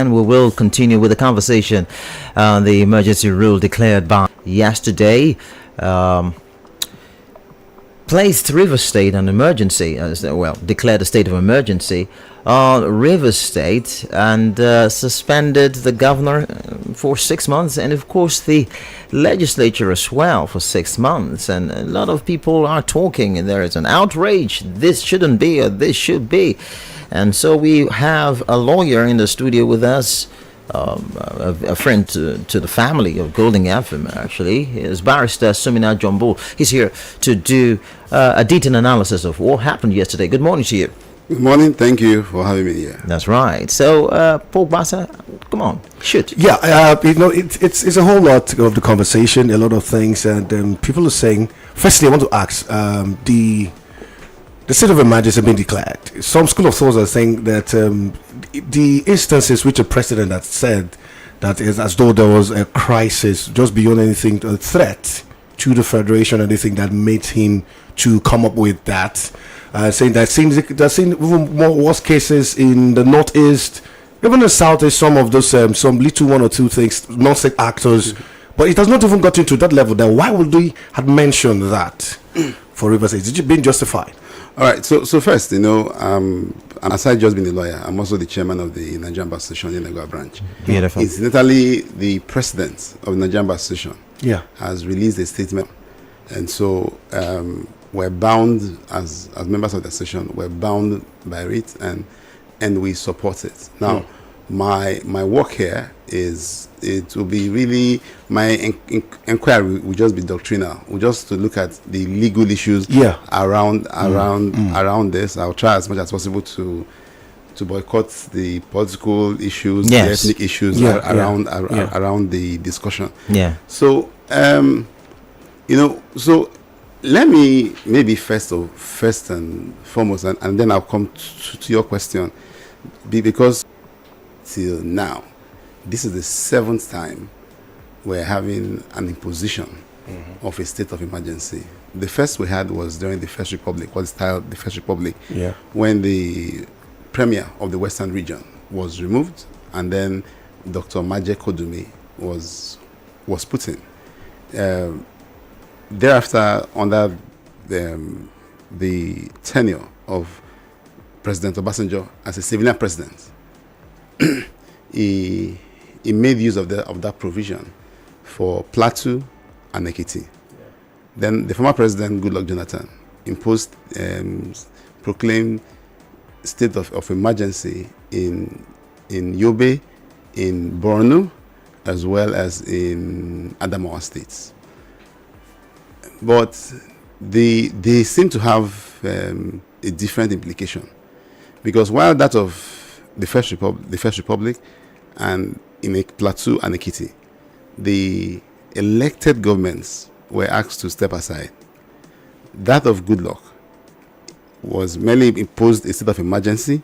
and we will continue with the conversation on the emergency rule declared by yesterday. Placed Rivers State on emergency, declared a state of emergency on Rivers State and suspended the governor for 6 months, and of course the legislature as well for 6 months. And a lot of people are talking, and there is an outrage. This shouldn't be, or this should be. And so we have a lawyer in the studio with us. A friend to the family of Golden FM, actually, is Barrister Sumina Jumbo. He's here to do a detailed analysis of what happened yesterday. Good morning to you. Good morning. Thank you for having me here. That's right. So, Paul Bassa, come on, shoot. Yeah, it's a whole lot of the conversation, a lot of things, and people are saying. Firstly, I want to ask the state of emergency has been declared. Some school of thought are saying that the instances which the president had said that is as though there was a crisis just beyond anything, a threat to the federation, anything that made him to come up with that, saying that they're seeing even more worse cases in the northeast, even the southeast. Some of those some little one or two things, non-state actors, but it has not even gotten to that level. Then why would we have mentioned that for Rivers State? Is it being justified? All right. So first, and aside just being a lawyer, I'm also the chairman of the Nigerian Bar Association in Lagos branch. Beautiful. Incidentally, the president of the Nigerian Bar Association has released a statement, and so we're bound as members of the association. We're bound by it, and we support it. Now, my work here is it will be really my inquiry will just be doctrinal. We'll just to look at the legal issues around this. I'll try as much as possible to boycott the political issues, the ethnic issues around the discussion. Yeah. So so let me maybe first and foremost, and then I'll come to your question, because till now, this is the 7th time we're having an imposition of a state of emergency. The first we had was during the First Republic, what's styled the First Republic, when the premier of the Western region was removed, and then Dr. Maje Kodumi was put in. Thereafter, under the tenure of President Obasanjo as a civilian president, he made use of that provision for Plateau and Ekiti. Then the former president, Goodluck Jonathan, proclaimed state of emergency in Yobe, in Borno, as well as in Adamawa states. But they seem to have a different implication, because while that of the First Republic and in a Plateau and Ekiti, the elected governments were asked to step aside. That of Goodluck was merely imposed a state of emergency,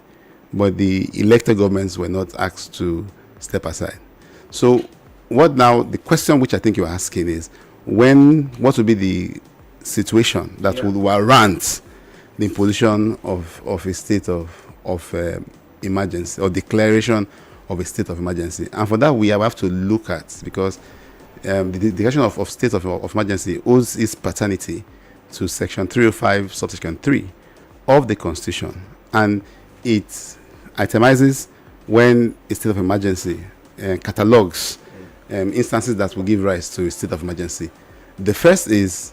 but the elected governments were not asked to step aside. So what now, the question which I think you're asking is, what will be the situation that would warrant the imposition of a state of emergency, or declaration of a state of emergency? And for that, we have to look at, because the declaration of state of emergency owes its paternity to Section 305, subsection 3 of the Constitution, and it itemizes when a state of emergency catalogues instances that will give rise to a state of emergency. The first is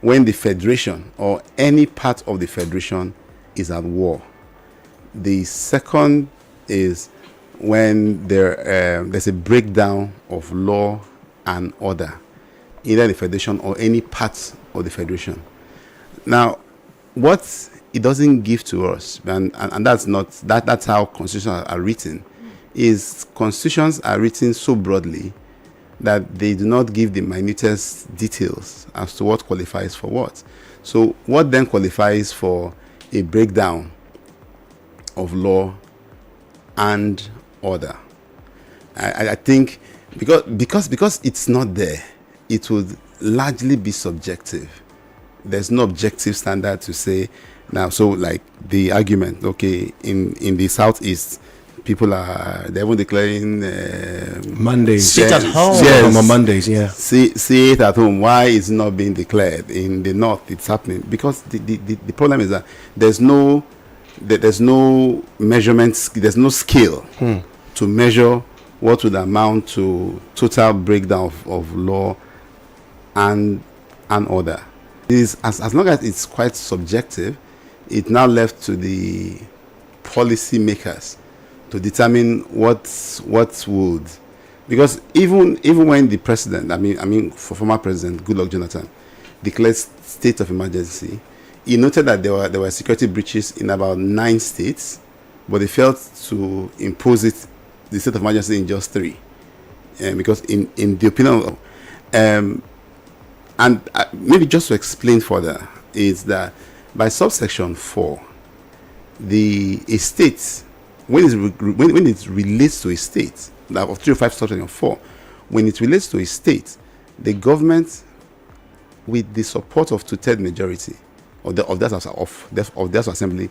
when the federation or any part of the federation is at war. The second is when there's a breakdown of law and order, either the federation or any part of the federation. Now, what it doesn't give to us, and that's how constitutions are written, is constitutions are written so broadly that they do not give the minutest details as to what qualifies for what. So what then qualifies for a breakdown of law and order? I think because it's not there, it would largely be subjective. There's no objective standard to say now. So like the argument, okay, in the southeast, they're even declaring Mondays. Sit at home. Yes. On Mondays, yeah. See it at home. Why is it not being declared in the north? It's happening because the problem is that there's no measurements, there's no scale to measure what would amount to total breakdown of law and order. It is as long as it's quite subjective, it's now left to the policy makers to determine what would, because even when the president, I mean former President Goodluck Jonathan declared state of emergency, he noted that there were security breaches in about 9 states, but they failed to impose the state of emergency in just 3, because in the opinion of, and maybe just to explain further, is that by subsection 4, a state, when it relates to a state, like of 305 subsection 4, when it relates to a state, the government, with the support of 2/3 majority of the assembly,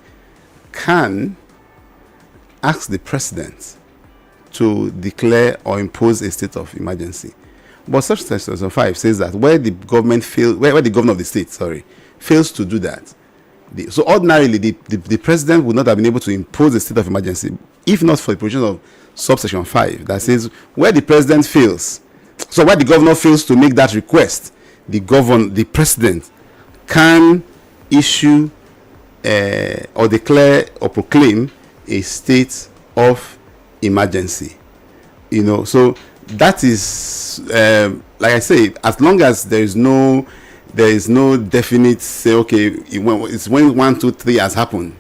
can ask the president to declare or impose a state of emergency. But subsection 5 says that where the governor of the state, fails to do that, so ordinarily the president would not have been able to impose a state of emergency if not for the provision of subsection 5 that says where the president fails, so where the governor fails to make that request, the president can issue or declare or proclaim a state of emergency. So that is, like I say, as long as there is no definite say, okay, it's when 1, 2, 3 has happened.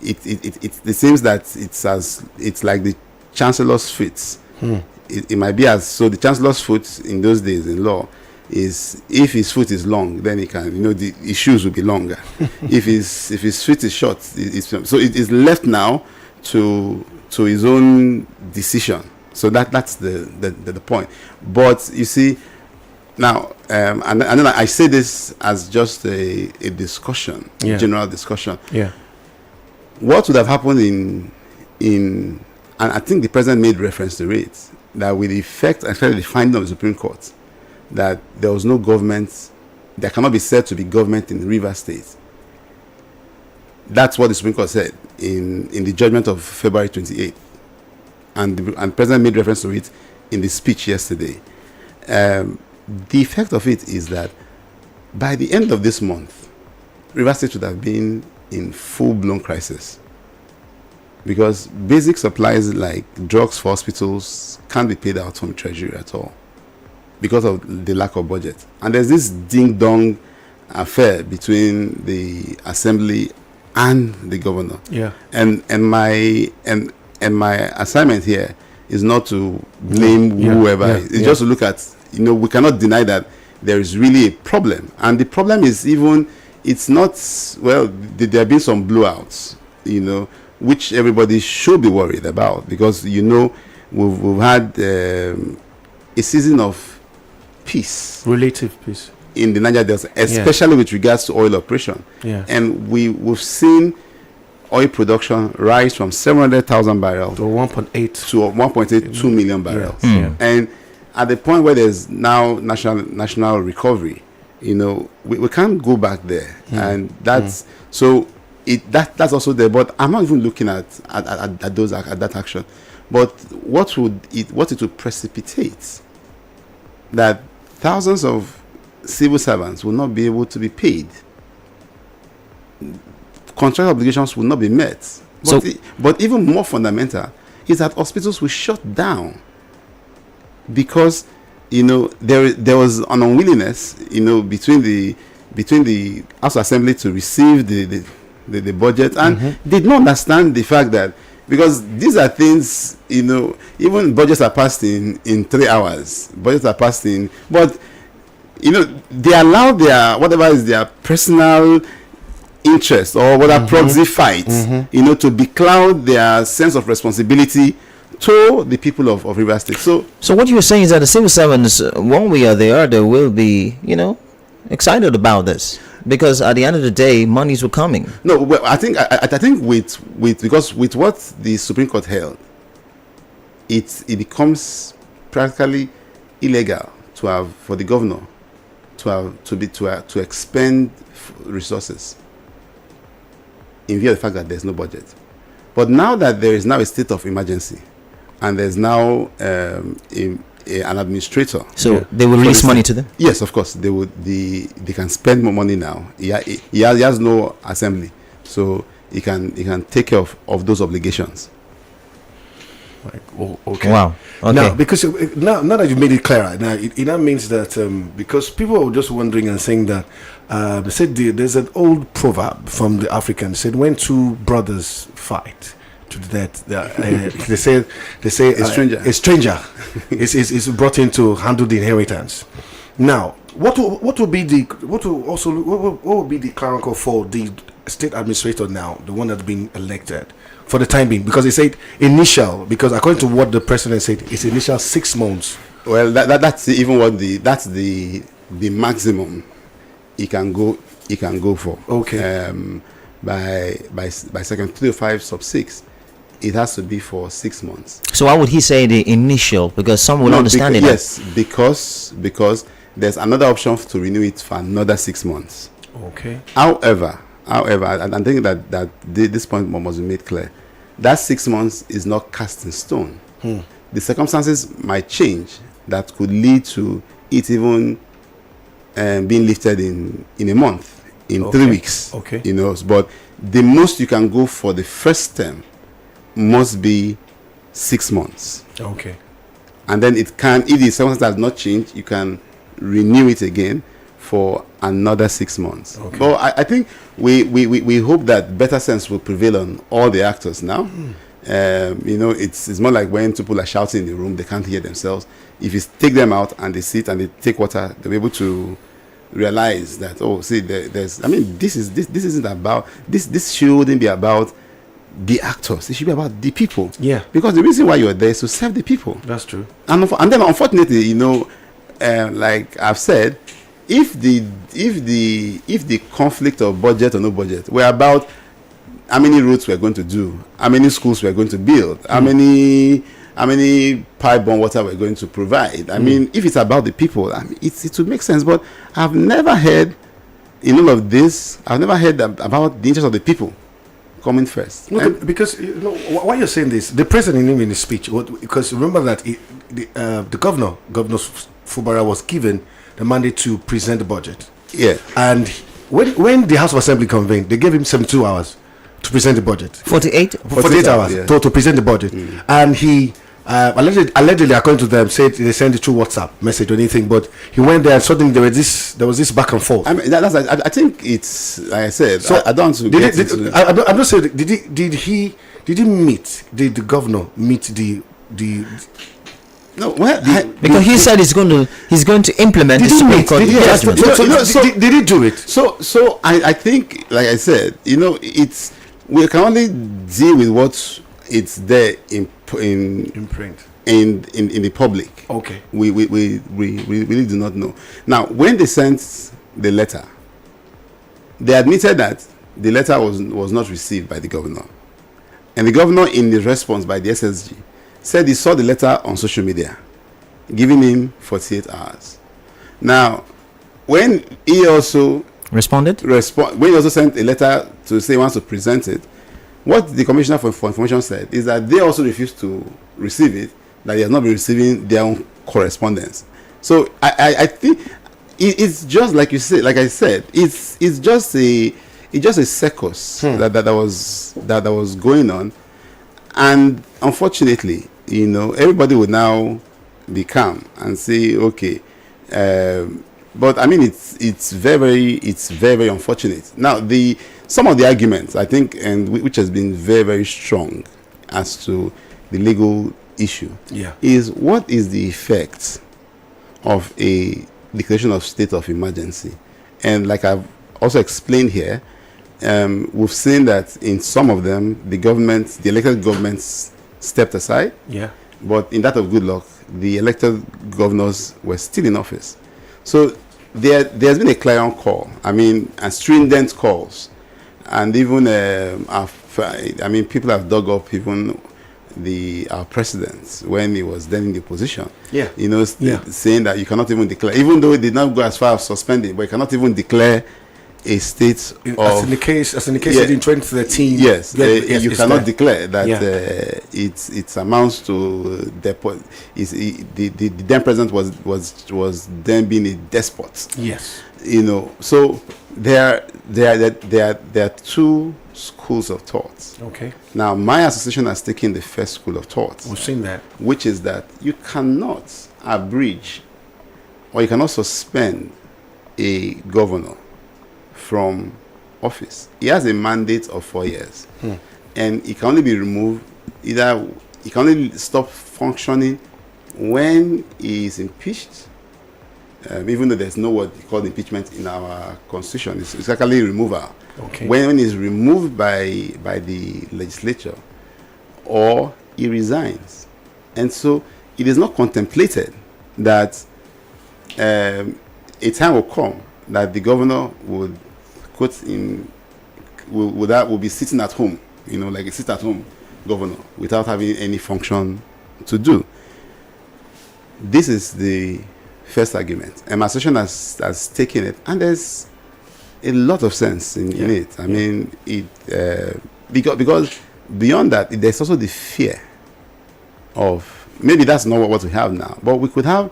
It seems that it's like the chancellor's foot. It might be as so. The chancellor's foot in those days in law is, if his foot is long, then he can, the issues will be longer. if his foot is short, so it is left now to his own decision. So that's the point. But you see, now, and then I say this as just a discussion, general discussion. Yeah. What would have happened and I think the president made reference to it, that with the effect, especially the finding of the Supreme Court, that there was no government, there cannot be said to be government in Rivers State. That's what the Supreme Court said in the judgment of February 28th. And the president made reference to it in the speech yesterday. The effect of it is that by the end of this month, Rivers State should have been in full-blown crisis, because basic supplies like drugs for hospitals can't be paid out from treasury at all because of the lack of budget. And there's this ding-dong affair between the assembly and the governor. Yeah. And my assignment here is not to blame whoever. It's just to look at, we cannot deny that there is really a problem. And the problem is it's not, there have been some blowouts, which everybody should be worried about, because, we've had a season of peace. Relative peace. In the Niger Delta, especially with regards to oil operation. Yeah. And we've seen oil production rise from 700,000 barrels to 1.82 million barrels. Yeah. And at the point where there's now national recovery, we can't go back there. And that's so that's also there. But I'm not even looking at that action. But what it would precipitate, that thousands of civil servants will not be able to be paid. Contractual obligations will not be met. But even more fundamental is that hospitals will shut down, because there was an unwillingness between the House Assembly to receive the budget, and did not understand the fact that, because these are things, even budgets are passed in 3 hours. Budgets are passed but they allow their personal interest or proxy fight, to becloud their sense of responsibility to the people of Rivers State. So what you're saying is that the civil servants, one way or the other, will be, excited about this. because at the end of the day, monies were coming. No, well, I think because with what the Supreme Court held, it becomes practically illegal to have for the governor to expend resources in view of the fact that there's no budget. But now that there is now a state of emergency, and there's now an administrator, So they will release money to them. yes, of course, they can spend more money now. He has no assembly, so he can take care of those obligations. Like, oh, okay. Wow. Okay. Now, because now that you've made it clearer, now it now means that because people were just wondering and saying that they said there's an old proverb from the Africans said when two brothers fight to the death, they say a stranger is brought in to handle the inheritance. Now, what will be the clerical for the state administrator now, the one that's been elected? For the time being, because they said initial, because according to what the president said, it's initial 6 months. Well, that's even what that's the maximum he can go for. Okay. By section 305 sub 6, it has to be for 6 months. So why would he say the initial? Because some will understand it. Yes, because there's another option to renew it for another 6 months. Okay. However, I think that this point must be made clear. That 6 months is not cast in stone. The circumstances might change that could lead to it even being lifted in a month, in 3 weeks. Okay. But the most you can go for the first term must be 6 months. Okay. And then if the circumstances has not changed, you can renew it again for another 6 months. Okay. But I think we hope that better sense will prevail on all the actors now. It's more like when people are shouting in the room, they can't hear themselves. If you take them out and they sit and they take water, they'll be able to realize that, this isn't about this shouldn't be about the actors. It should be about the people. Yeah. Because the reason why you're there is to serve the people. That's true. And then unfortunately, like I've said, if the conflict of budget or no budget were about how many roads we're going to do, how many schools we're going to build, how many pipe-borne water we're going to provide. I mean, if it's about the people, it would make sense. But I've never heard in all of this, I've never heard about the interest of the people coming first. No, because why you're saying this, the president in his speech, because remember that the governor Fubara was given the mandate to present the budget. Yeah. And when the House of Assembly convened, they gave him 72 hours to present the budget. 48 hours yeah. to present the budget. And he allegedly, according to them, said they sent it through WhatsApp message or anything, but he went there and suddenly there was this back and forth. I mean, I think it's, like I said, so I don't want to get into... I'm not saying, did the governor meet the No, well, because he said he's going to implement the Did he Supreme meet? Court Did he- judgment. Did he do it? So I think, like I said, it's we can only deal with what it's there in print. in the public. Okay. We really do not know. Now, when they sent the letter, they admitted that the letter was not received by the governor, and the governor, in the response by the SSG, said he saw the letter on social media, giving him 48 hours. Now, when he also Responded? when he also sent a letter to say he wants to present it, what the Commissioner for Information said is that they also refused to receive it, that he has not been receiving their own correspondence. So I think it's just like you said, like I said, it's just a circus that was going on, and unfortunately, everybody would now be calm and say, okay. But I mean, it's very unfortunate. Now, some of the arguments, I think, and which has been very, very strong as to the legal issue, is what is the effect of a declaration of state of emergency? And like I've also explained here, we've seen that in some of them, the elected governments stepped aside. Yeah. But in that of good luck, the elected governors were still in office. So there's been a clarion call. I mean, and stringent calls, and even people have dug up even our president when he was then in the position. Yeah. Saying that you cannot even declare, even though he did not go as far as suspending, but you cannot even declare a state as in the case in 2013. Yes, you cannot declare that it amounts to the then president was then being a despot. Yes, so there are two schools of thought. Okay. Now, my association has taken the first school of thought. We've seen that, which is that you cannot abridge or you cannot suspend a governor from office. He has a mandate of 4 years, and he can only be removed. Either he can only stop functioning when he is impeached, even though there's no word called impeachment in our constitution. It's actually removal. Okay. When he's removed by the legislature, or he resigns, and so it is not contemplated that a time will come that the governor would be sitting at home, like a sit-at-home governor, without having any function to do. This is the first argument, and my association has taken it, and there's a lot of sense in it. I mean, because beyond that, there's also the fear of, maybe that's not what we have now, but we could have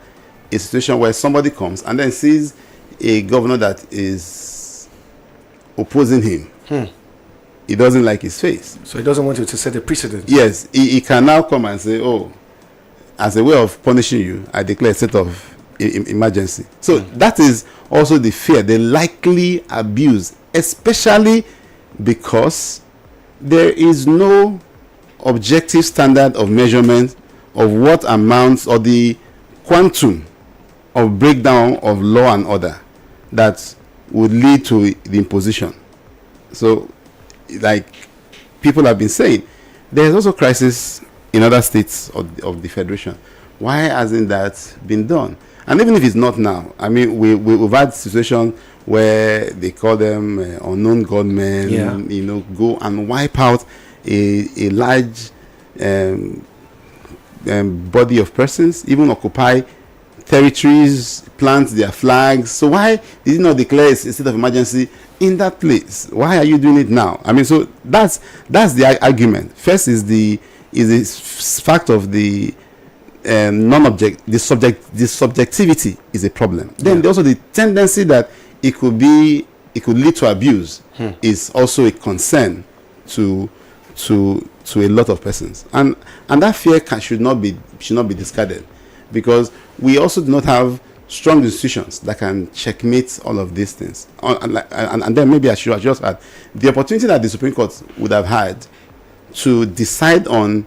a situation where somebody comes and then sees a governor that is opposing him. He doesn't like his face, so he doesn't want you to set a precedent. Yes, he can now come and say, oh, as a way of punishing you, I declare a state of emergency. So that is also the fear, the likely abuse, especially because there is no objective standard of measurement of what amounts or the quantum of breakdown of law and order that would lead to the imposition. So, like people have been saying, there is also crisis in other states of the federation. Why hasn't that been done? And even if it's not now, I mean, we've had situations where they call them unknown gunmen, go and wipe out a large body of persons, even occupy territories, plant their flags. So why did you not declare a state of emergency in that place? Why are you doing it now? I mean, so that's the argument. First is the fact of the the subjectivity is a problem. Then also the tendency that it could lead to abuse is also a concern to a lot of persons, and that fear should not be discarded, because we also do not have strong institutions that can checkmate all of these things. And then maybe I should just add the opportunity that the Supreme Court would have had to decide on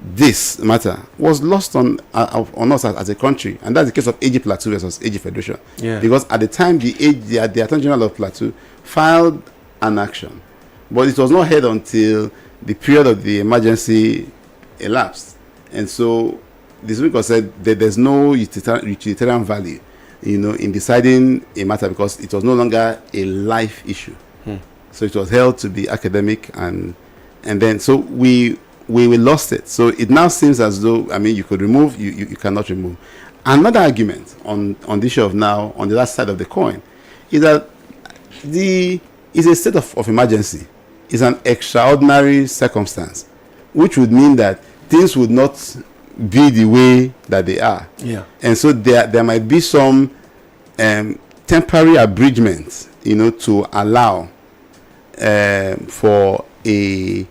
this matter was lost on us as a country, and that's the case of AG Plateau versus AG Federation. Because at the time the Attorney General of Plateau filed an action, but it was not heard until the period of the emergency elapsed, and so the Supreme Court said that there's no utilitarian value, in deciding a matter, because it was no longer a life issue. So it was held to be academic, and then so we lost it. So it now seems as though, I mean, you could remove, you cannot remove. Another argument on the issue of now, on the other side of the coin, is that is a state of emergency. It's an extraordinary circumstance, which would mean that things would not be the way that they are. And so there might be some temporary abridgment, to allow for the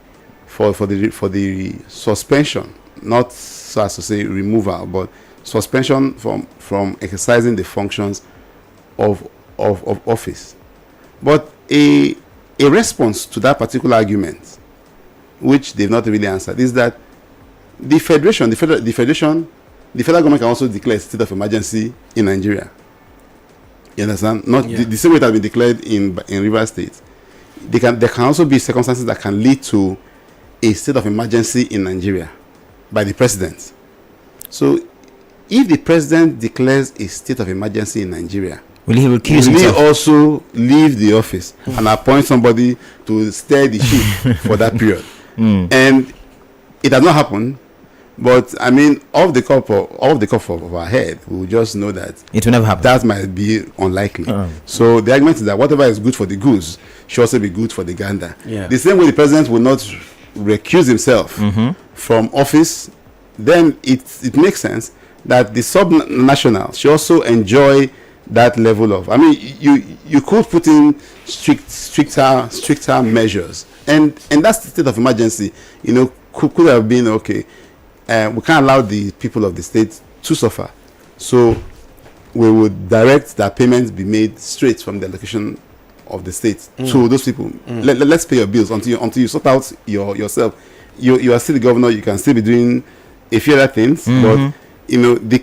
suspension, not so as to say removal, but suspension from exercising the functions of office. But a response to that particular argument, which they've not really answered, is that the federal government can also declare a state of emergency in Nigeria. You understand? Not the same way it has been declared in Rivers State. There can also be circumstances that can lead to a state of emergency in Nigeria by the president. So if the president declares a state of emergency in Nigeria, Will he recuse will he himself? also leave the office and appoint somebody to steer the ship for that period? And it has not happened. But I mean, off the cuff of our head, we will just know that It will never happen. that might be unlikely. So the argument is that whatever is good for the goose should also be good for the gander. Yeah. The same way the president will not recuse himself from office, then it makes sense that the subnational should also enjoy that level of. I mean, you could put in stricter measures, and that's the state of emergency. You know, could have been okay. We can't allow the people of the state to suffer, so we would direct that payments be made straight from the allocation of the state to those people. Let's pay your bills until you sort out yourself. You are still the governor. You can still be doing a few other things, but you know the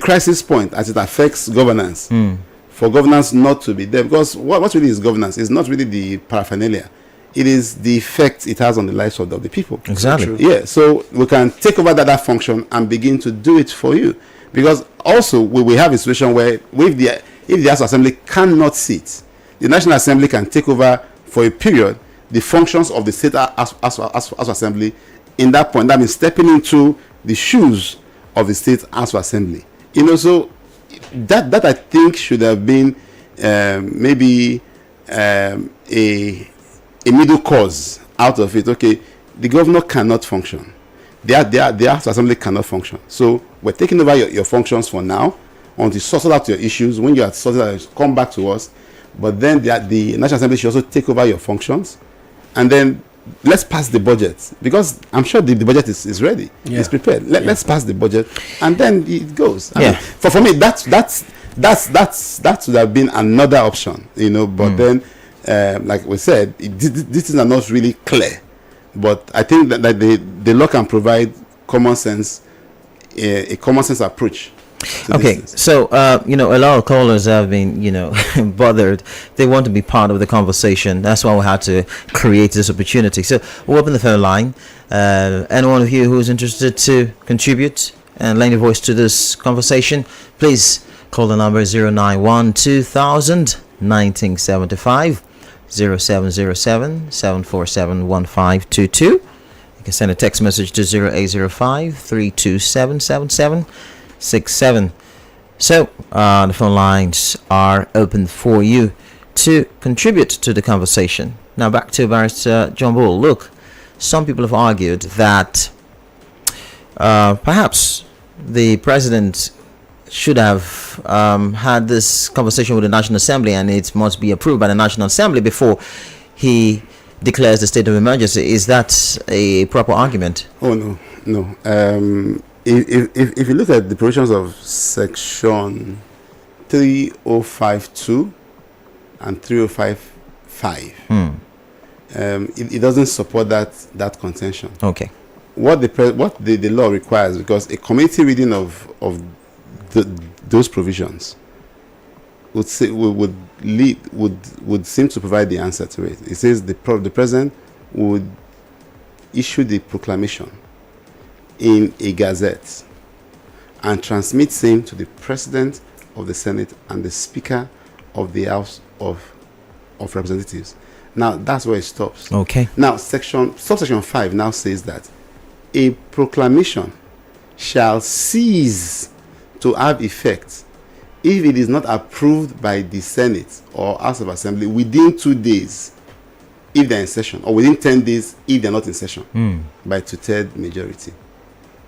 crisis point as it affects governance. For governance not to be there, because what really is governance is not really the paraphernalia. It is the effect it has on the lives of the people. Exactly. Yeah, so we can take over that function and begin to do it for you. Because also we have a situation where if the House Assembly cannot sit, the National Assembly can take over for a period the functions of the State House Assembly. In that point, that means stepping into the shoes of the State House Assembly. You know, so that I think should have been maybe a middle cause out of it. Okay, the governor cannot function. The House Assembly cannot function. So we're taking over your functions for now until you sort out your issues. When you are sorted out, come back to us. But then the National Assembly should also take over your functions, and then let's pass the budget, because I'm sure the budget is ready. Yeah. It's prepared. Let's pass the budget, and then it goes. I Yeah. mean, for me, that would have been another option, you know. But then, like we said, this is not really clear. But I think that the law can provide common sense, a common sense approach. Okay, so you know, a lot of callers have been, you know, bothered. They want to be part of the conversation. That's why we had to create this opportunity. So we'll open the phone line. Any one of you who is interested to contribute and lend your voice to this conversation, please call the number 091 2000 1975 0707 747 1522. You can send a text message to 0805 327 7767. So the phone lines are open for you to contribute to the conversation. Now back to Barrister John Bull. Look, some people have argued that perhaps the president should have had this conversation with the National Assembly, and it must be approved by the National Assembly before he declares the state of emergency. Is that a proper argument? Oh no. If you look at the provisions of section 3052 and 3055, it doesn't support that contention. Okay. What the law requires, because a committee reading of those provisions would seem to provide the answer to it. It says the president would issue the proclamation in a gazette and transmit same to the president of the Senate and the Speaker of the House of Representatives. Now that's where it stops. Okay. Now subsection 5 now says that a proclamation shall cease to have effect if it is not approved by the Senate or House of Assembly within 2 days if they're in session, or within 10 days if they're not in session, by 2/3 majority.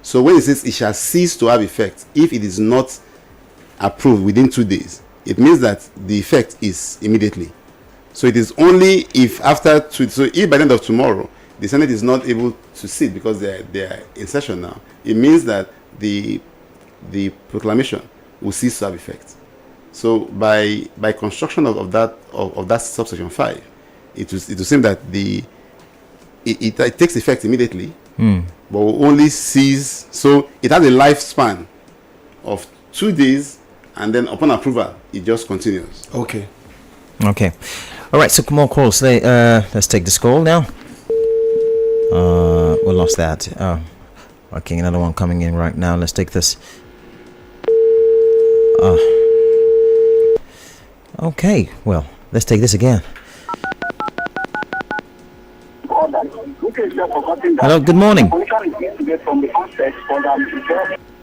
So when it says it shall cease to have effect if it is not approved within 2 days, it means that the effect is immediately. So it is only if after so if by the end of tomorrow the Senate is not able to sit because they are in session now, it means that the proclamation will cease to have effect. So by construction of that subsection 5, it will seem that it takes effect immediately, but will only cease. So it has a lifespan of 2 days, and then upon approval, it just continues. Okay. All right. So more calls. Let's take this call now. We lost that. Okay, another one coming in right now. Let's take this. Okay, well, let's take this again. Hello, good morning.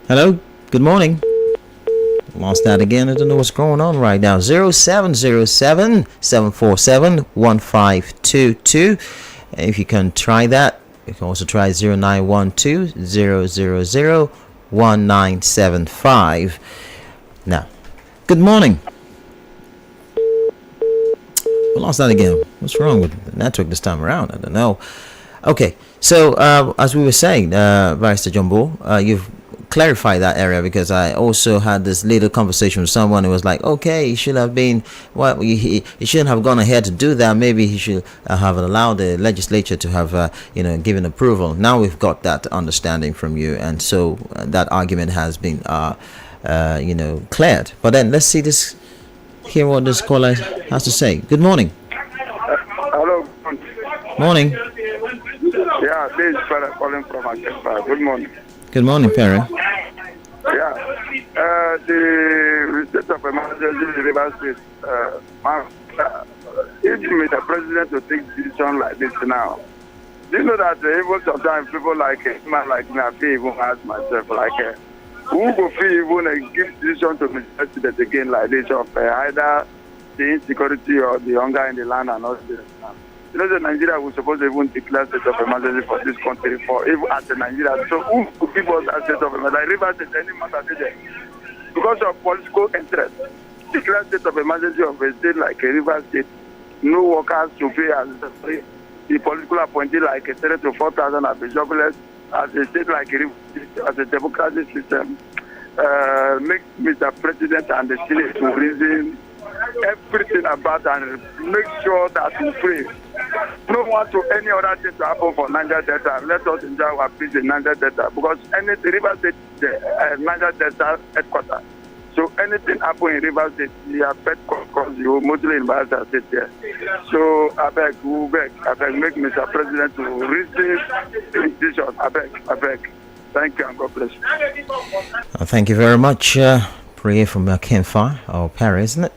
Hello, good morning. Lost that again. I don't know what's going on right now. 0707 747 1522. If you can try that, you can also try 0912 000 1975. Now, good morning. We lost that again. What's wrong with the network this time around? I don't know. Okay, so as we were saying, Barrister Jumbo, you've clarified that area, because I also had this little conversation with someone who was like, okay, he should have been, well, he shouldn't have gone ahead to do that. Maybe he should have allowed the legislature to have, given approval. Now we've got that understanding from you, and so that argument has been, cleared. But then let's see this. Hear what this caller has to say. Good morning. Hello. Morning. Yeah, this is Farah calling from Akempa. Good morning. Good morning, Perry. Yeah. The state of emergency in the River State, if the president to take decision like this now, do you know that even sometimes people like a man like Nafi even ask myself, like, who go feel even give decision to the president again like this of either the insecurity or the hunger in the land and all this? You know that Nigeria was supposed to even declare state of emergency for this country, for even as a Nigeria. So who could give us that state of emergency? Like Rivers State, any matter there. Because of political interest, declare state of emergency of a state like a Rivers State, no workers to pay as the political appointee like a 3 to 4,000 are jobless, as a state like a Rivers State, as a democratic system. Make Mr. President and the Senate to reason everything about and make sure that we pray. No want to any other thing to happen for Niger Delta. Let us enjoy our peace in Niger Delta, because the River State, Niger Delta headquarters. So anything happen in River State, we affect because you mostly in Bayelsa State here. So I beg, make Mr. President to receive the decision. I beg. Thank you and God bless you. Thank you very much. Prayer from Kemfa or Perry, isn't it?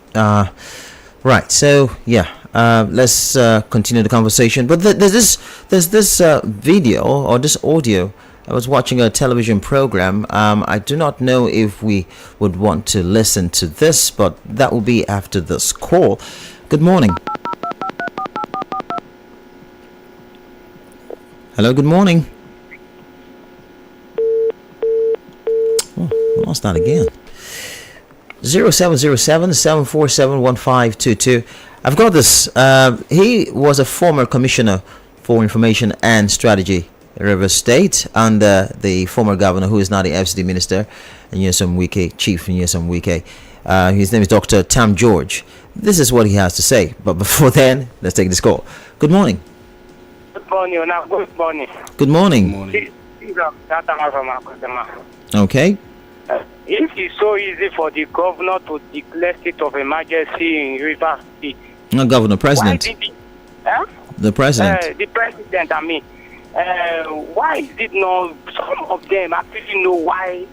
Right. So yeah, let's continue the conversation. But there's this video or this audio. I was watching a television program. I do not know if we would want to listen to this, but that will be after this call. Good morning. Hello. Good morning. Oh, lost that again. 0707 747 1522. I've got this. He was a former commissioner for information and strategy, Rivers State, under the former governor, who is now the FCD minister, Nyesom Wike, Chief Nyesom Wike. His name is Dr. Tam George. This is what he has to say. But before then, let's take this call. Good morning. Good morning. Now, good morning. Good morning. Okay. If it's so easy for the governor to declare state of emergency in Rivers State, No, Governor, President. why did he, The President. the president, why is it not some of them actually know why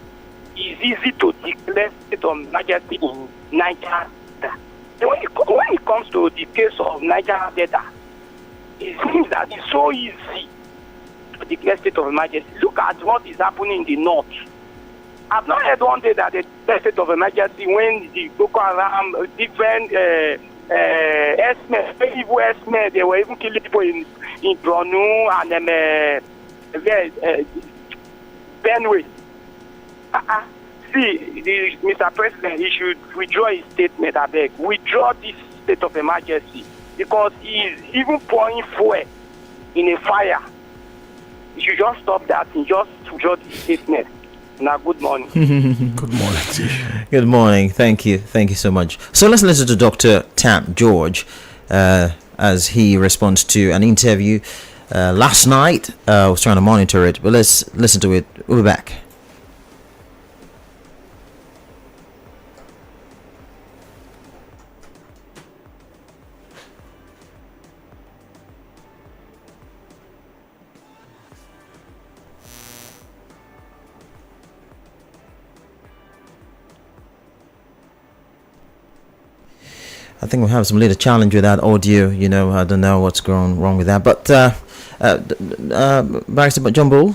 it's easy to declare state of emergency in Niger Delta? When it comes to the case of Niger Delta, it seems that it's so easy to declare state of emergency. Look at what is happening in the north. I've not heard one day that they declared state of emergency when the Boko Haram, different evil S-men, they were even killing people in Borno and Benue. See, Mr. President, he should withdraw his statement, I beg. Withdraw this state of emergency, because he is even pouring fuel in a fire. You should just stop that and just withdraw the statement. Now, good morning. Good morning to you. Good morning. Thank you so much. So let's listen to Dr. Tam George as he responds to an interview last night. I was trying to monitor it, but let's listen to it. We'll be back. I think we have some little challenge with that audio. I don't know what's going wrong with that. But Barrister John Bull,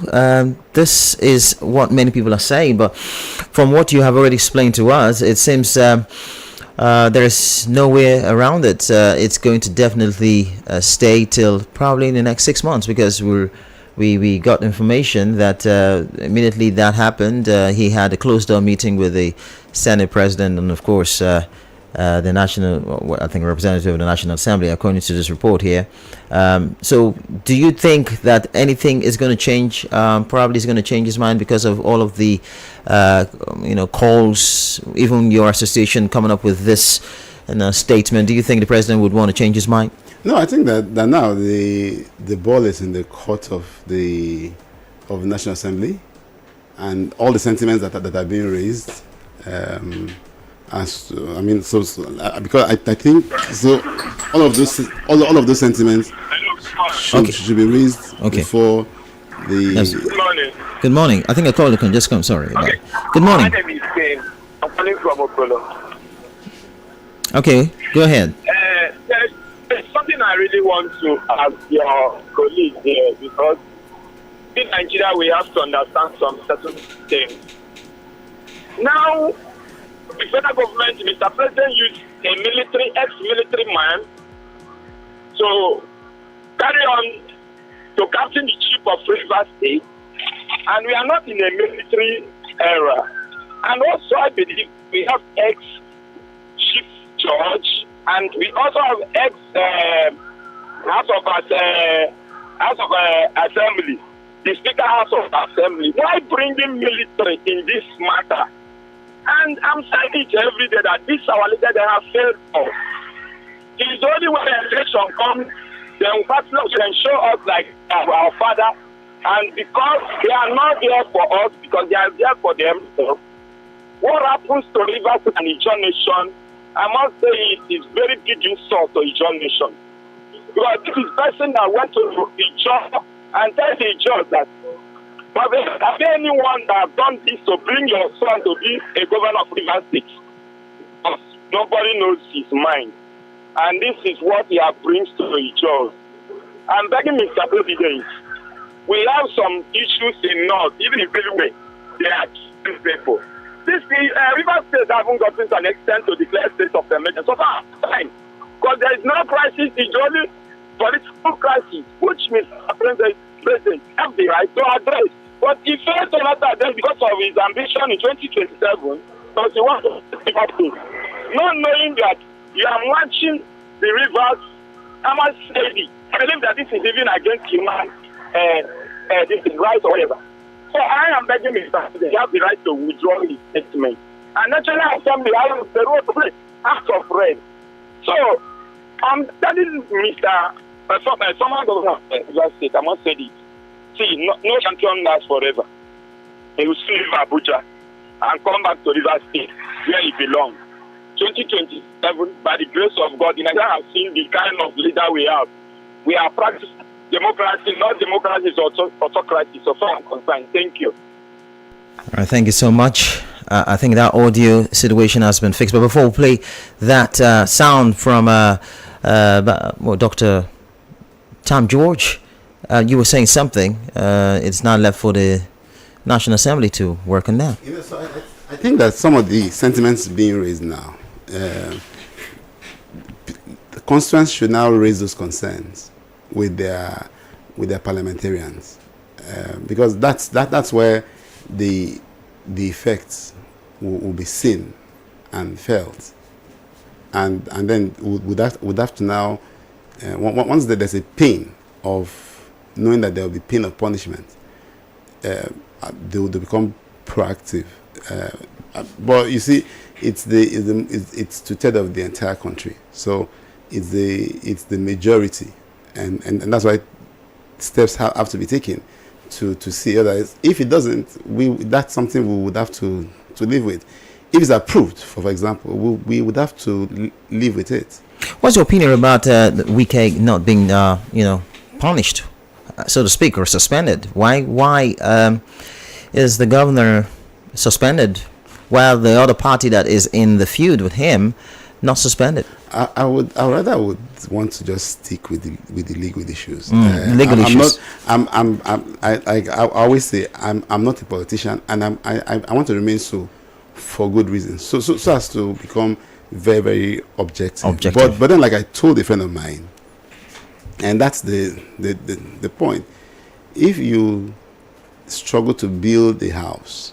this is what many people are saying. But from what you have already explained to us, it seems there is no way around it. It's going to definitely stay till probably in the next 6 months, because we got information that immediately that happened, he had a closed-door meeting with the Senate President and, of course, the national, I think, representative of the National Assembly, according to this report here. So, do you think that anything is going to change? Probably is going to change his mind because of all of the, calls. Even your association coming up with this statement. Do you think the president would want to change his mind? No, I think that now the ball is in the court of the National Assembly, and all the sentiments that are being raised. Because I think so, all of those sentiments should be raised before the. Yes. Good morning. Good morning. I think a caller can just come. Sorry. Okay. Good morning. My name is Ken. I'm calling from Okolo. Okay, go ahead. There's something I really want to ask your colleague here, because in Nigeria we have to understand some certain things. Now, the federal government, Mr. President, used a ex-military man to carry on to captain the ship of Rivers State, and we are not in a military era. And also, I believe we have ex-chief judge, and we also have House of Assembly, the Speaker House of Assembly. Why bringing military in this matter? And I'm saying it every day that this our leader, they have failed us. It is only when the election comes, then partners can show us like our father, and because they are not there for us, because they are there for themselves. What happens to Rivers and Ijaw Nation, I must say it is very big insult to Ijaw Nation. Because this is person that went to Ijaw and tell the Ijaw that, but have anyone that have done this to bring your son to be a governor of Rivers State? Because nobody knows his mind. And this is what he brings to the Ijaw. I'm begging Mr. President, we have some issues in North, even in Benue, they are killing people. This Rivers State haven't gotten to an extent to declare state of emergency. So far, time. Because there is no crisis, it's only political crisis, which Mr. President have the right to address. But he failed to not address because of his ambition in 2027, because he wants to keep up to. Not knowing that you are watching the rivers, I must say it. I believe that this is even against human this is right or whatever. So I am begging Mr. President, he has the right to withdraw his statement. And National Assembly, I have the road to play act of red. So I'm telling Mr. Someone governor of Rivers State, I must say it. See, no champion lasts forever. He will still leave Abuja and come back to Rivers State where he belongs. 2027, by the grace of God, in Nigeria, have seen the kind of leader we have. We are practicing democracy, not democracy is autocracy. So far I'm concerned. Thank you. All right, thank you so much. I think that audio situation has been fixed. But before we play that sound from Dr. Tom George, you were saying something. It's not left for the National Assembly to work on that. So I think that some of the sentiments being raised now, the constituents should now raise those concerns with their parliamentarians, because that's where the effects will be seen and felt, and then would have to now once there's a pain of knowing that there will be pain of punishment, they will become proactive. But you see, it's 2/3 of the entire country, so it's the majority, and that's why steps have to be taken to see otherwise. If it doesn't, that's something we would have to live with. If it's approved, for example, we would have to live with it. What's your opinion about Wike not being punished, so to speak, or suspended? Why is the governor suspended while the other party that is in the feud with him not suspended? I would rather want to just stick with the legal issues. Legal issues. I always say I'm not a politician, and I want to remain so for good reasons. So as to become very, very objective. But then, like I told a friend of mine, and that's the point. If you struggle to build a house,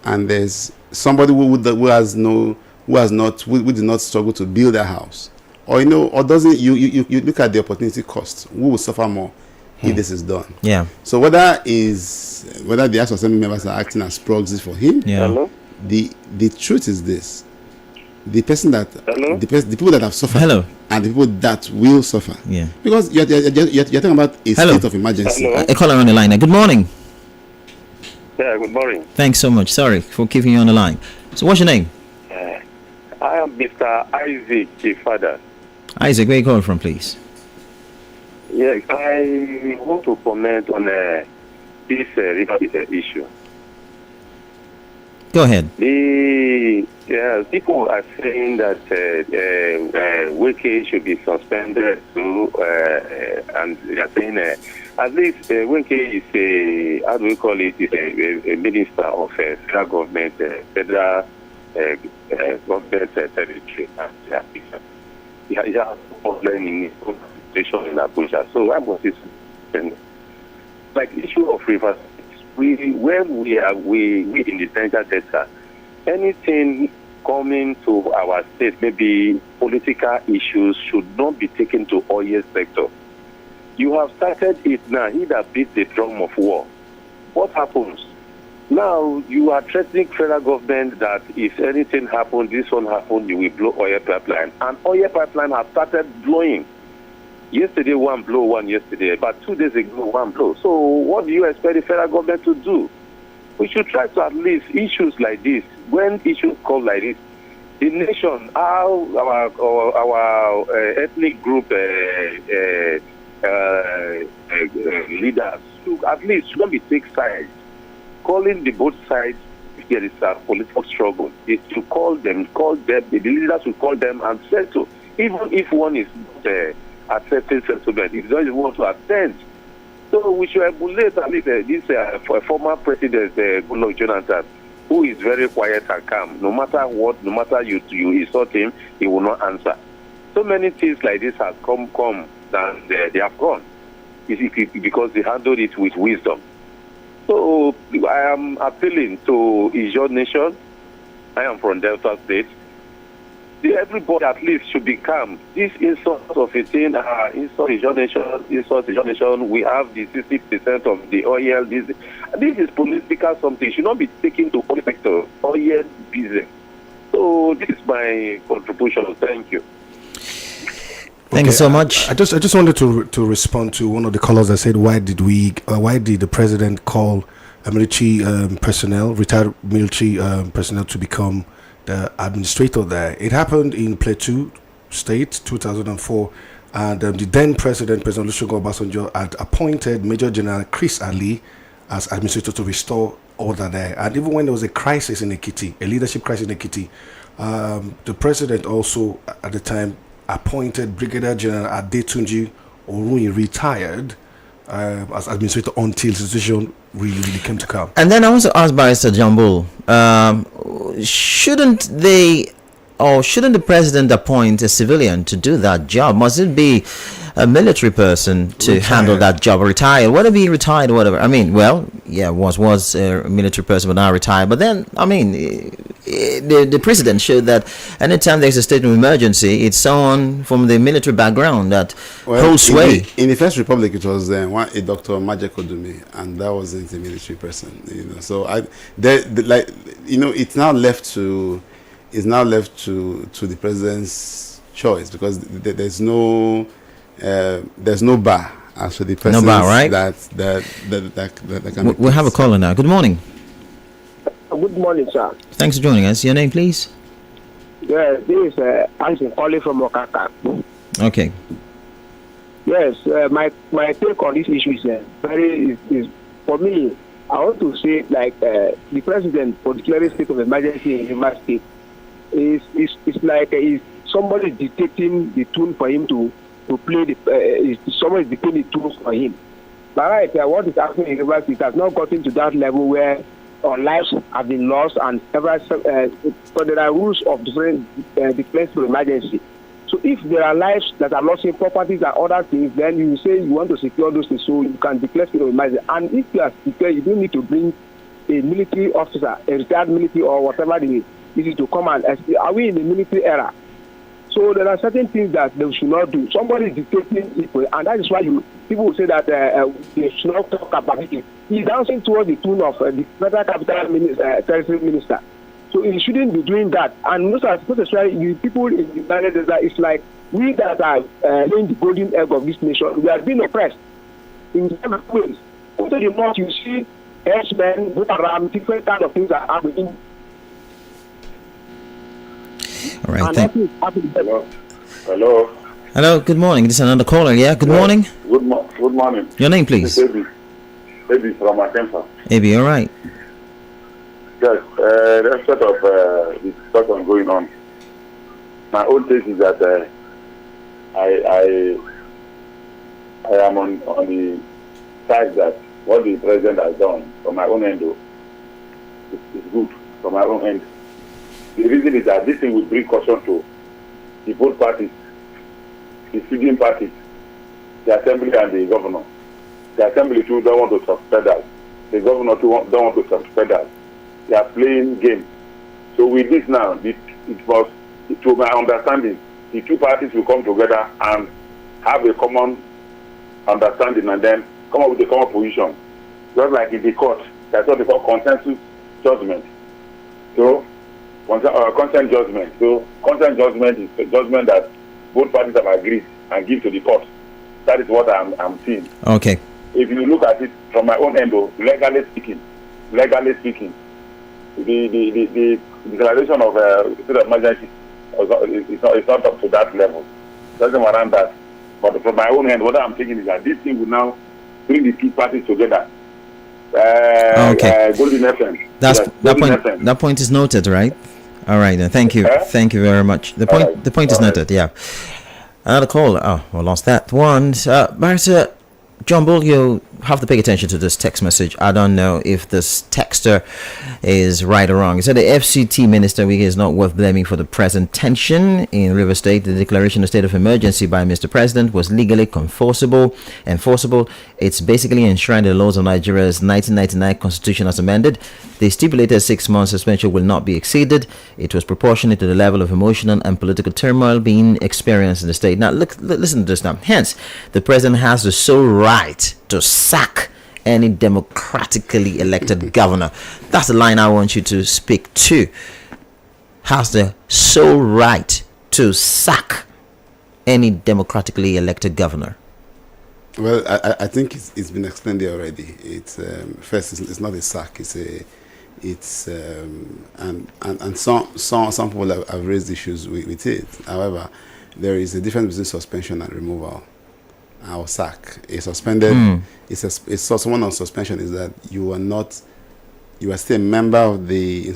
and there's somebody who did not struggle to build a house, or doesn't, you look at the opportunity cost. Who will suffer more if this is done? Yeah. So whether the House of Assembly members are acting as proxies for him, Yeah. Hello? The truth is this: the person that Hello? the people that have suffered, Hello. and the people that will suffer. Yeah. Because you're talking about a Hello. state of emergency. Hello? A caller on the line. Good morning. Yeah, good morning. Thanks so much. Sorry for keeping you on the line. So what's your name? I am Mr. Isaac, the father. Isaac, where you calling from, please? Yes, I want to comment on this river issue. Go ahead. People are saying that Wike should be suspended too, and they are saying at least Wike is how do we call it? Is a minister of federal government, federal government territory. He has a problem in his own situation in Abuja. So why must he suspend? Like issue of rivers. When we in the Niger Delta, anything coming to our state, maybe political issues, should not be taken to oil sector. You have started it now. He that beats the drum of war. What happens? Now you are threatening federal government that if anything happens, this one happens, you will blow oil pipeline. And oil pipeline has started blowing. Yesterday, one blow, but 2 days ago, one blow. So what do you expect the federal government to do? We should try to at least issues like this, when issues come like this, the nation, our ethnic group leaders should at least not be take sides, calling the both sides if there is a political struggle. Is to call them, the leaders will call them and settle, even if one is not accepting settlement. If they want to attend. So we should emulate at least this former president, Goodluck Jonathan, who is very quiet and calm. No matter what, no matter you insult him, he will not answer. So many things like this have come, and they have gone. Because they handled it with wisdom. So I am appealing to Ijaw Nation. I am from Delta State. Everybody at least should be calm. This insult of a thing, insult Ijaw Nation, we have the 60% of the oil. This is political something. It should not be taken to oil sector, oil business. So this is my contribution. Thank you. Thank you so much. I just wanted to respond to one of the callers that said, why did the president call military personnel, retired military personnel, to become the administrator there? It happened in Plateau State, 2004, and the then President Olusegun Obasanjo, had appointed Major General Chris Ali as administrator to restore order there. And even when there was a crisis in Ekiti, a leadership crisis in Ekiti, the president also at the time appointed Brigadier General Adetunji Orunyi, retired, as administrator until the situation really came to come. And then I want to ask Barrister Jambul, shouldn't the president appoint a civilian to do that job? Must it be a military person to handle that job, retired, whether be retired or whatever? I mean, well, yeah, was a military person, but now retired. But then, I mean, the president showed that anytime there's a state of emergency, it's someone from the military background that holds sway. In the First Republic, it was a Dr. Majek Odumi, and that wasn't a military person. So it's now left to the president's choice, because there's no bar as to the person. No bar, right? That can. We have a caller now. Good morning. Good morning, sir. Thanks for joining us. Your name, please? Yeah, this is Anson calling from Okaka. Okay. Yes, my take on this issue is for me. I want to say, like, the president for declaring state of emergency in Rivers State it's like somebody dictating the tune for him to play somebody dictating the tune for him. But right, what is happening in Rivers, it has not gotten to that level where lives have been lost and so there are rules of different defense to emergency. So if there are lives that are lost in properties and other things, then you say you want to secure those things, so you can declare state of emergency. And if you are secure, you don't need to bring a military officer, a retired military or whatever it is to come and are we in the military era? So there are certain things that they should not do. Somebody is dictating people, and that is why people will say that they should not talk about it. He's dancing towards the tune of the federal capital territory minister. So he shouldn't be doing that. And most especially you people in the United States, it's like we that are laying the golden egg of this nation, we are being oppressed in different ways. Go to the north, you see herdsmen, different kind of things are happening. All right. Hello. Hello. Good morning. This is another caller. Yeah. Good morning. Good morning. Your name, please. Ebi from Atempa. Ebi. All right. Yes. There's sort of the discussion going on. My own take is that I am on the side that what the president has done from my own end, is good from my own end. The reason is that this thing will bring caution to the both parties, the feeding parties, the assembly and the governor. The assembly too don't want to suspend us. The governor too don't want to suspend us. They are playing game. So with this now, to my understanding, the two parties will come together and have a common understanding and then come up with a common position. Just like in the court, that's what they call consensus judgment. So consent judgment. So consent judgment is a judgment that both parties have agreed and give to the court. That is what I'm seeing. Okay. If you look at it from my own end, legally speaking, the declaration of state of emergency is not up to that level. It doesn't warrant that. But from my own end, what I'm thinking is that this thing will now bring the two parties together. Okay. Golden FM. That point is noted, right? All right, then. Thank you. Thank you very much. The point is noted. Yeah. Another call. Oh, I lost that one. Barrister John Bull, you have to pay attention to this text message. I don't know if this texter is right or wrong. He said the FCT minister is not worth blaming for the present tension in River State. The declaration of state of emergency by Mr. President was legally enforceable. It's basically enshrined in the laws of Nigeria's 1999 constitution as amended. The stipulated 6-month suspension will not be exceeded. It was proportionate to the level of emotional and political turmoil being experienced in the state. Now, listen to this now. Hence, the president has the sole right to sack any democratically elected governor. That's the line I want you to speak to. Has the sole right to sack any democratically elected governor. Well, I think it's been explained there already. It's first, it's not a sack. And some people have raised issues with it. However, there is a difference between suspension and removal. Or sack. A suspended, someone on suspension is that you are still a member of the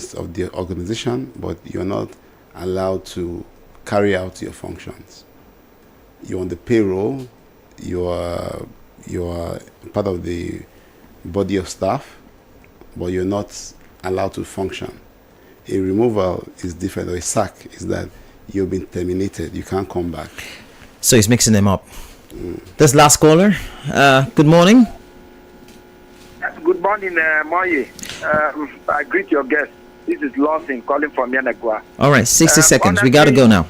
organization, but you are not allowed to carry out your functions. You're on the payroll. You are part of the body of staff, but you're not allowed to function. A removal is different, or a sack is that you've been terminated. You can't come back. So he's mixing them up. This last caller. Good morning. Good morning, Moye. I greet your guest. This is Lawson calling from Yanagua. All right, 60 seconds. We got to go now.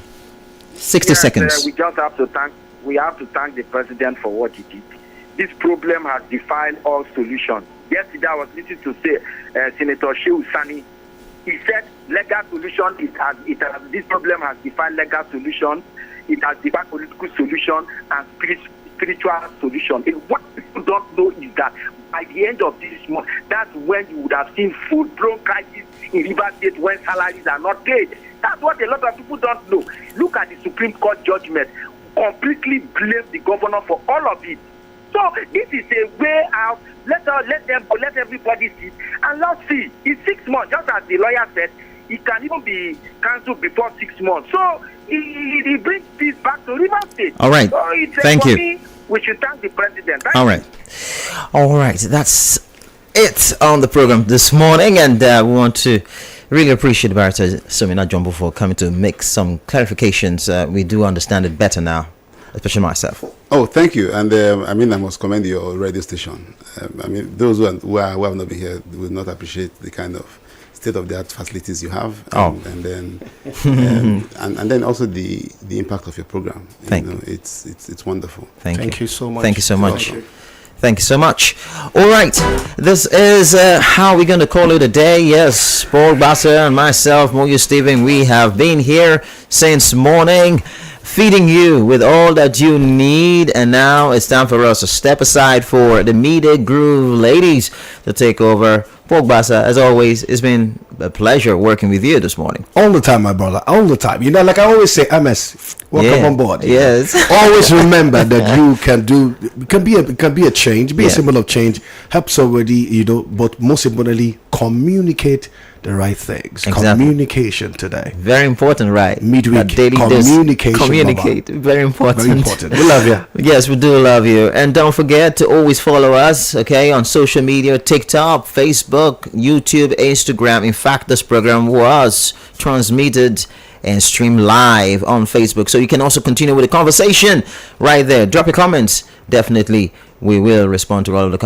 60 seconds. We just have to thank the president for what he did. This problem has defied all solutions. Yesterday, I was listening to Senator Shehu Sani. He said legal solution. This problem has defied legal solution. It has defied political solution and spiritual solution. And what people don't know is that by the end of this month, that's when you would have seen full-blown crisis in River State when salaries are not paid. That's what a lot of people don't know. Look at the Supreme Court judgment. Completely blame the governor for all of it. So this is a way out. Let them go. Let everybody see. And let's see. In 6 months, just as the lawyer said, it can even be cancelled before 6 months. So he brings peace back to River State. All right. So it's, Thank for you. me, we should thank the president. Thank All you. right. All right. That's it on the program this morning. And we want to really appreciate Barrister Somina Jumbo for coming to make some clarifications. We do understand it better now, especially myself. Oh, thank you. And I must commend your radio station. Those who have not been here will not appreciate the kind of state-of-the-art facilities you have, and then also the impact of your program. Thank you. It's wonderful. Thank you so much. Thank you so much. Thank you. Thank you so much. All right, this is how we're going to call it a day. Yes, Paul Basser and myself, Moyo Stephen, we have been here since morning, feeding you with all that you need. And now it's time for us to step aside for the Media Groove ladies to take over. Paul Basser, as always, it's been a pleasure working with you this morning. All the time, my brother. All the time. You know, like I always say, MS, welcome on board. Yes. Always remember that you can be a change, be a symbol of change, help somebody, but most importantly, communicate the right things. Exactly. Communication today. Very important, right? Midweek. That daily Communication. communicate. Very important. Very important. We love you. Yes, we do love you. And don't forget to always follow us, okay, on social media, TikTok, Facebook, YouTube, Instagram. In fact, this program was transmitted and streamed live on Facebook. So you can also continue with the conversation right there. Drop your comments. Definitely, we will respond to all of the comments.